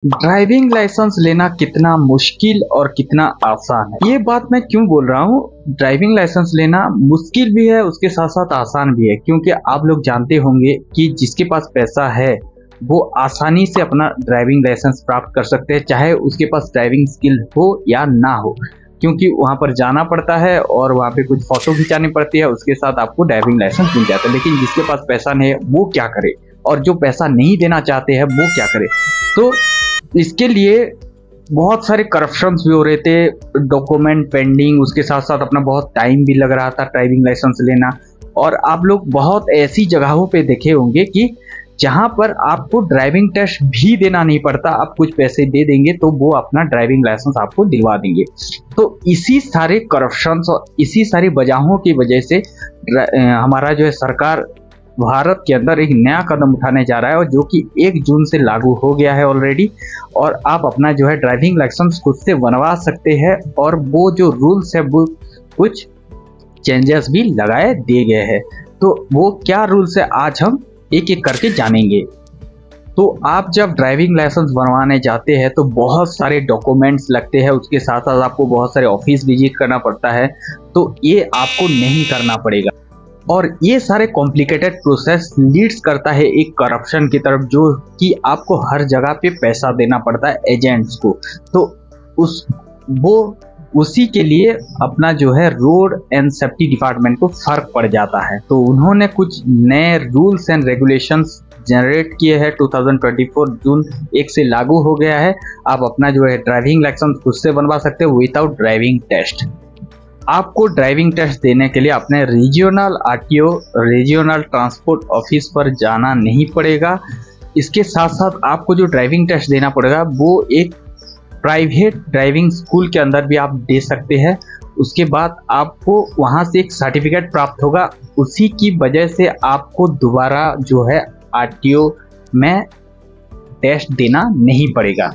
Driving licence लेना कितना मुश्किल और कितना आसान है, ये बात मैं क्यों बोल रहा हूँ। ड्राइविंग लाइसेंस लेना मुश्किल भी है, उसके साथ साथ आसान भी है, क्योंकि आप लोग जानते होंगे कि जिसके पास पैसा है वो आसानी से अपना ड्राइविंग लाइसेंस प्राप्त कर सकते हैं, चाहे उसके पास ड्राइविंग स्किल हो या ना हो, क्योंकि वहां पर जाना पड़ता है और वहां पे कुछ फोटो खिंचानी पड़ती है, उसके साथ आपको ड्राइविंग लाइसेंस मिल जाता है। लेकिन जिसके पास पैसा नहीं है वो क्या करे, और जो पैसा नहीं देना चाहते हैं वो क्या करे। तो इसके लिए बहुत सारे करप्शंस भी हो रहे थे, डॉक्यूमेंट पेंडिंग, उसके साथ साथ अपना बहुत टाइम भी लग रहा था ड्राइविंग लाइसेंस लेना। और आप लोग बहुत ऐसी जगहों पे देखे होंगे कि जहां पर आपको ड्राइविंग टेस्ट भी देना नहीं पड़ता, आप कुछ पैसे दे देंगे तो वो अपना ड्राइविंग लाइसेंस आपको दिलवा देंगे। तो इसी सारे करप्शंस और इसी सारी वजहों की वजह से हमारा जो है सरकार भारत के अंदर एक नया कदम उठाने जा रहा है, और जो कि 1 जून से लागू हो गया है ऑलरेडी। और आप अपना जो है ड्राइविंग लाइसेंस खुद से बनवा सकते हैं, और वो जो रूल्स है वो कुछ चेंजेस भी लगाए दिए गए हैं। तो वो क्या रूल्स है आज हम एक एक करके जानेंगे। तो आप जब ड्राइविंग लाइसेंस बनवाने जाते हैं तो बहुत सारे डॉक्यूमेंट्स लगते हैं, उसके साथ साथ आपको बहुत सारे ऑफिस विजिट करना पड़ता है। तो ये आपको नहीं करना पड़ेगा, और ये सारे कॉम्प्लिकेटेड प्रोसेस लीड्स करता है एक करप्शन की तरफ, जो कि आपको हर जगह पे पैसा देना पड़ता है एजेंट्स को। तो उसी के लिए अपना जो है रोड एंड सेफ्टी डिपार्टमेंट को फर्क पड़ जाता है। तो उन्होंने कुछ नए रूल्स एंड रेगुलेशंस जनरेट किए हैं। 2024 जून 1 से लागू हो गया है। आप अपना जो है ड्राइविंग लाइसेंस खुद से बनवा सकते हो विदाउट ड्राइविंग टेस्ट। आपको ड्राइविंग टेस्ट देने के लिए अपने regional RTO, regional transport office पर जाना नहीं पड़ेगा। इसके साथ साथ आपको जो ड्राइविंग टेस्ट देना पड़ेगा वो एक प्राइवेट ड्राइविंग स्कूल के अंदर भी आप दे सकते हैं। उसके बाद आपको वहां से एक सर्टिफिकेट प्राप्त होगा, उसी की वजह से आपको दोबारा जो है आरटीओ में टेस्ट देना नहीं पड़ेगा।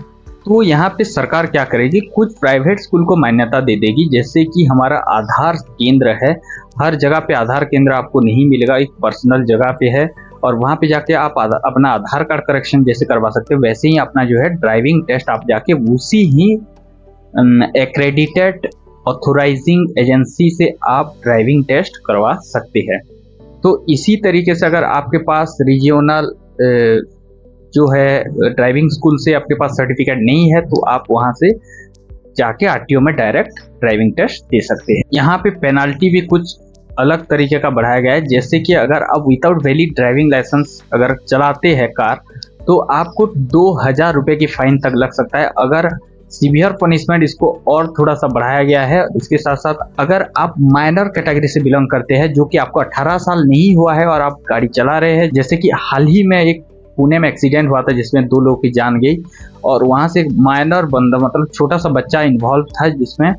तो यहाँ पे सरकार क्या करेगी, कुछ प्राइवेट स्कूल को मान्यता दे देगी, जैसे कि हमारा आधार केंद्र है। हर जगह पे आधार केंद्र आपको नहीं मिलेगा, एक पर्सनल जगह पे है, और वहाँ पे जाके आप अपना आधार कार्ड करेक्शन जैसे करवा सकते हो, वैसे ही अपना जो है ड्राइविंग टेस्ट आप जाके उसी ही एक्रेडिटेड ऑथोराइजिंग एजेंसी से आप ड्राइविंग टेस्ट करवा सकते हैं। तो इसी तरीके से अगर आपके पास रीजनल जो है ड्राइविंग स्कूल से आपके पास सर्टिफिकेट नहीं है, तो आप वहां से जाके आरटीओ में डायरेक्ट ड्राइविंग टेस्ट दे सकते हैं। यहाँ पे पेनाल्टी भी कुछ अलग तरीके का बढ़ाया गया है, जैसे कि अगर आप विदाउट वैलिड ड्राइविंग लाइसेंस अगर चलाते हैं कार, तो आपको 2000 रुपये की फाइन तक लग सकता है। अगर सीवियर पनिशमेंट इसको और थोड़ा सा बढ़ाया गया है। इसके साथ साथ अगर आप माइनर कैटेगरी से बिलोंग करते हैं, जो कि आपको 18 साल नहीं हुआ है और आप गाड़ी चला रहे हैं, जैसे कि हाल ही में एक पुणे में एक्सीडेंट हुआ था जिसमें 2 लोगों की जान गई, और वहां से एक माइनर बंदा मतलब छोटा सा बच्चा इन्वॉल्व था, जिसमें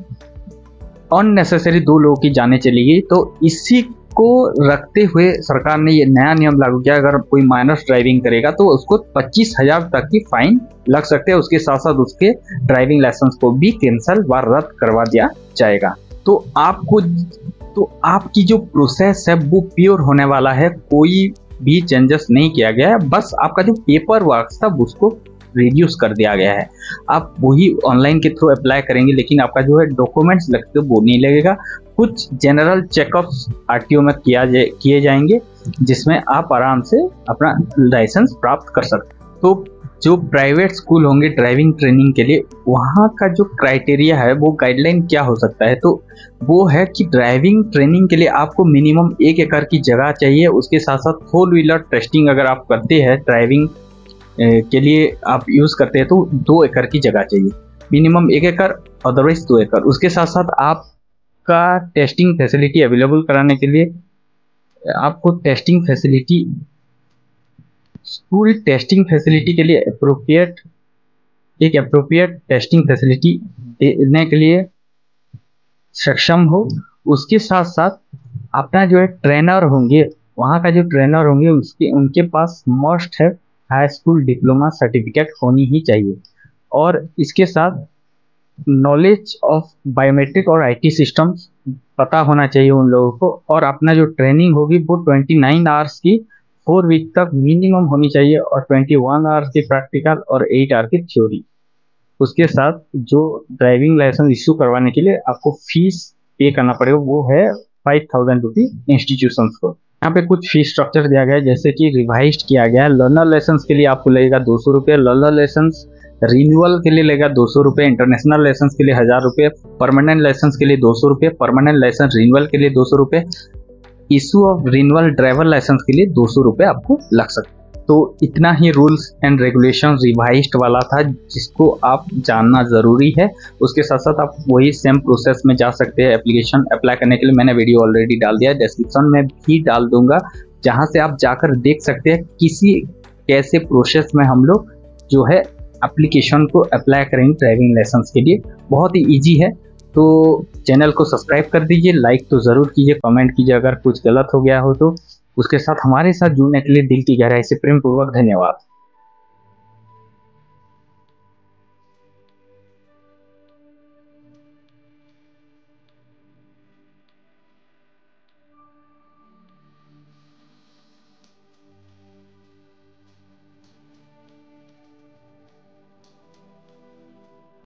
अननेसेसरी 2 लोगों की जानें चली गई। तो इसी को रखते हुए सरकार ने ये नया नियम लागू किया, अगर कोई माइनर ड्राइविंग करेगा तो उसको 25,000 तक की फाइन लग सकते हैं। उसके साथ साथ उसके ड्राइविंग लाइसेंस को भी कैंसल व रद्द करवा दिया जाएगा। तो आपकी जो प्रोसेस है वो प्योर होने वाला है, कोई भी चेंजेस नहीं किया गया है। बस आपका जो पेपर वर्क था उसको रिड्यूस कर दिया गया है। आप वही ऑनलाइन के थ्रू अप्लाई करेंगे, लेकिन आपका जो है डॉक्यूमेंट्स लगते वो नहीं लगेगा। कुछ जनरल चेकअप्स आरटीओ में किए जाएंगे, जिसमें आप आराम से अपना लाइसेंस प्राप्त कर सकते हैं। तो जो प्राइवेट स्कूल होंगे ड्राइविंग ट्रेनिंग के लिए, वहाँ का जो क्राइटेरिया है वो गाइडलाइन क्या हो सकता है, तो वो है कि ड्राइविंग ट्रेनिंग के लिए आपको मिनिमम 1 एकड़ की जगह चाहिए। उसके साथ साथ 4 व्हीलर टेस्टिंग अगर आप करते हैं ड्राइविंग के लिए आप यूज़ करते हैं, तो 2 एकड़ की जगह चाहिए, मिनिमम 1 एकड़, अदरवाइज 2 एकड़। उसके साथ साथ आपका टेस्टिंग फैसिलिटी अवेलेबल कराने के लिए आपको पूरी टेस्टिंग फैसिलिटी के लिए अप्रोप्रिएट टेस्टिंग फैसिलिटी देने के लिए सक्षम हो। उसके साथ साथ अपना जो है ट्रेनर होंगे, वहाँ का जो ट्रेनर होंगे उनके पास मस्ट है हाई स्कूल डिप्लोमा सर्टिफिकेट होनी ही चाहिए। और इसके साथ नॉलेज ऑफ बायोमेट्रिक और आईटी सिस्टम्स पता होना चाहिए उन लोगों को। और अपना जो ट्रेनिंग होगी वो 29 आवर्स की 4 वीक तक मिनिमम होनी चाहिए और 21 आवर्स की प्रैक्टिकल और 8 आवर की थ्योरी। उसके साथ जो ड्राइविंग लाइसेंस इशू करवाने के लिए आपको फीस पे करना पड़ेगा, वो है 5000 रुपीज इंस्टीट्यूशन को। यहाँ पे कुछ फीस स्ट्रक्चर दिया गया है, जैसे कि रिवाइज किया गया है। लर्नर लाइसेंस के लिए आपको लगेगा 200 रुपये, लर्नर लाइसेंस रिन्यूअल के लिए लगेगा 200 रुपये, इंटरनेशनल लाइसेंस के लिए 1000 रुपये, परमानेंट लाइसेंस के लिए 200 रुपये, परमानेंट लाइसेंस रिन्यूअल के लिए 200 रुपये, issue of renewal driver licence के लिए 200 रुपये आपको लग सकते हैं। तो इतना ही रूल्स एंड रेगुलेशन रिवाइज्ड वाला था जिसको आप जानना ज़रूरी है। उसके साथ साथ आप वही सेम प्रोसेस में जा सकते हैं एप्लीकेशन अप्लाई करने के लिए। मैंने वीडियो ऑलरेडी डाल दिया है, डिस्क्रिप्शन में भी डाल दूंगा, जहां से आप जाकर देख सकते हैं किसी कैसे प्रोसेस में हम लोग जो है एप्लीकेशन को अप्लाई करेंगे ड्राइविंग लाइसेंस के लिए। बहुत ही ईजी है। तो चैनल को सब्सक्राइब कर दीजिए, लाइक तो ज़रूर कीजिए, कमेंट कीजिए अगर कुछ गलत हो गया हो तो। उसके साथ हमारे साथ जुड़ने के लिए दिल की गहराई से प्रेम पूर्वक धन्यवाद।